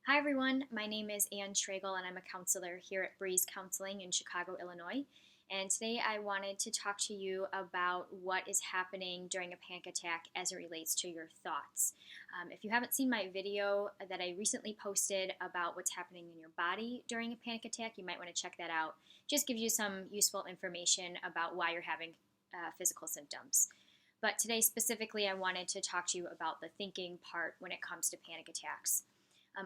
Hi everyone, my name is Ann Schragle and I'm a counselor here at Breeze Counseling in Chicago, Illinois. And today I wanted to talk to you about what is happening during a panic attack as it relates to your thoughts. If you haven't seen my video that I recently posted about what's happening in your body during a panic attack, you might want to check that out. Just gives you some useful information about why you're having physical symptoms. But today specifically, I wanted to talk to you about the thinking part when it comes to panic attacks.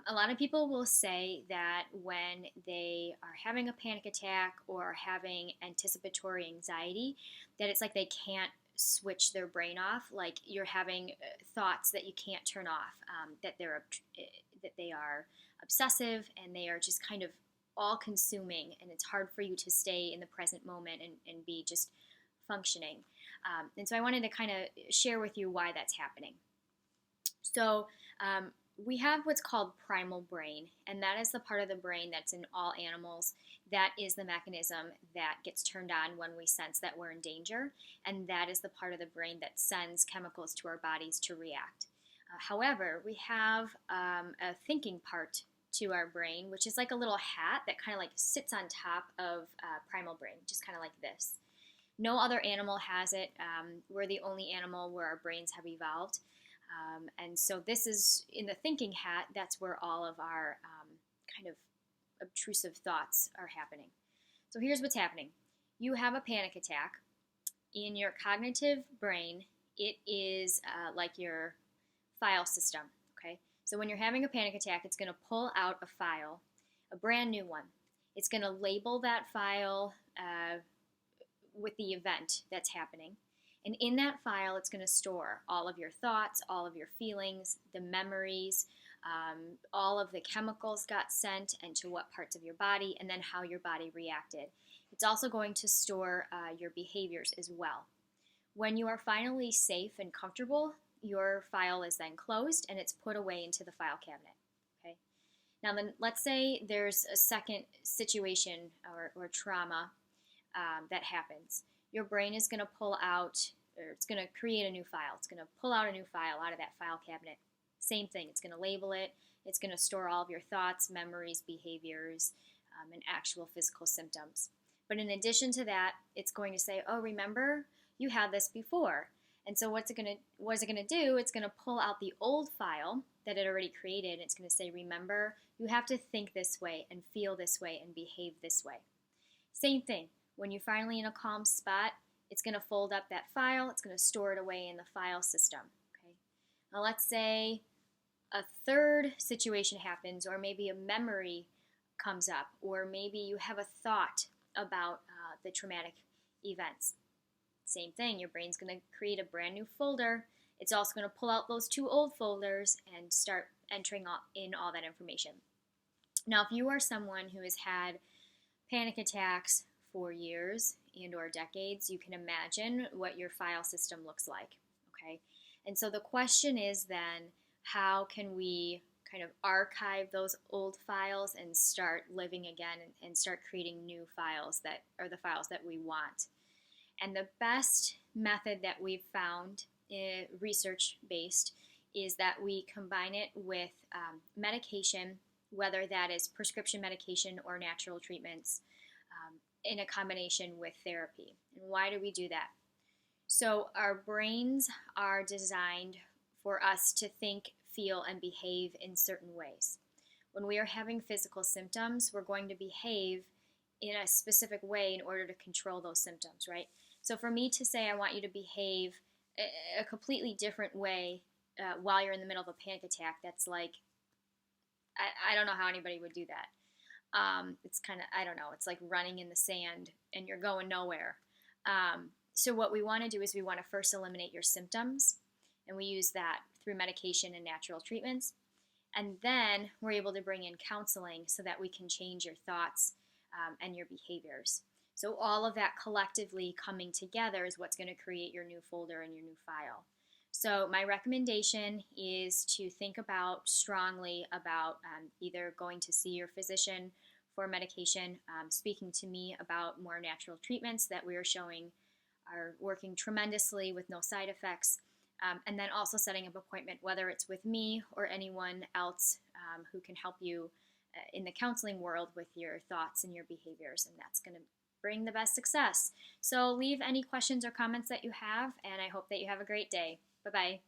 A lot of people will say that when they are having a panic attack or having anticipatory anxiety, that it's like they can't switch their brain off. Like you're having thoughts that you can't turn off. That they are obsessive and they are just kind of all consuming, and it's hard for you to stay in the present moment and be just functioning. And so I wanted to kind of share with you why that's happening. So we have what's called primal brain, and that is the part of the brain that's in all animals. That is the mechanism that gets turned on when we sense that we're in danger, and that is the part of the brain that sends chemicals to our bodies to react. However, we have a thinking part to our brain, which is like a little hat that kind of like sits on top of primal brain, just kind of like this. No other animal has it. We're the only animal where our brains have evolved. And so this is in the thinking hat, that's where all of our kind of obtrusive thoughts are happening. So here's what's happening. You have a panic attack. In your cognitive brain, it is like your file system, okay? So when you're having a panic attack, it's going to pull out a file, a brand new one. It's going to label that file with the event that's happening. And in that file, it's going to store all of your thoughts, all of your feelings, the memories, all of the chemicals got sent and to what parts of your body, and then how your body reacted. It's also going to store your behaviors as well. When you are finally safe and comfortable, your file is then closed and it's put away into the file cabinet. Okay. Now then, let's say there's a second situation or trauma that happens. Your brain is going to pull out, or it's going to create a new file. It's going to pull out a new file out of that file cabinet. Same thing. It's going to label it. It's going to store all of your thoughts, memories, behaviors, and actual physical symptoms. But in addition to that, it's going to say, oh, remember, you had this before. And so what is it going to do? It's going to pull out the old file that it already created. And it's going to say, remember, you have to think this way and feel this way and behave this way. Same thing. When you're finally in a calm spot, it's going to fold up that file. It's going to store it away in the file system. Okay. Now let's say a third situation happens, or maybe a memory comes up, or maybe you have a thought about the traumatic events. Same thing. Your brain's going to create a brand new folder. It's also going to pull out those two old folders and start entering in all that information. Now, if you are someone who has had panic attacks for years and or decades, you can imagine what your file system looks like, okay? And so the question is then, how can we kind of archive those old files and start living again and start creating new files that are the files that we want? And the best method that we've found, research-based, is that we combine it with medication, whether that is prescription medication or natural treatments, in a combination with therapy. And why do we do that? So our brains are designed for us to think, feel, and behave in certain ways. When we are having physical symptoms, we're going to behave in a specific way in order to control those symptoms, right? So for me to say I want you to behave a completely different way while you're in the middle of a panic attack, that's like, I don't know how anybody would do that. It's kind of, I don't know, it's like running in the sand and you're going nowhere. So what we want to do is we want to first eliminate your symptoms, and we use that through medication and natural treatments. And then we're able to bring in counseling so that we can change your thoughts and your behaviors. So all of that collectively coming together is what's going to create your new folder and your new file. So my recommendation is to think strongly about either going to see your physician for medication, speaking to me about more natural treatments that we are showing are working tremendously with no side effects, and then also setting up an appointment, whether it's with me or anyone else who can help you in the counseling world with your thoughts and your behaviors, and that's going to bring the best success. So leave any questions or comments that you have, and I hope that you have a great day. Bye-bye.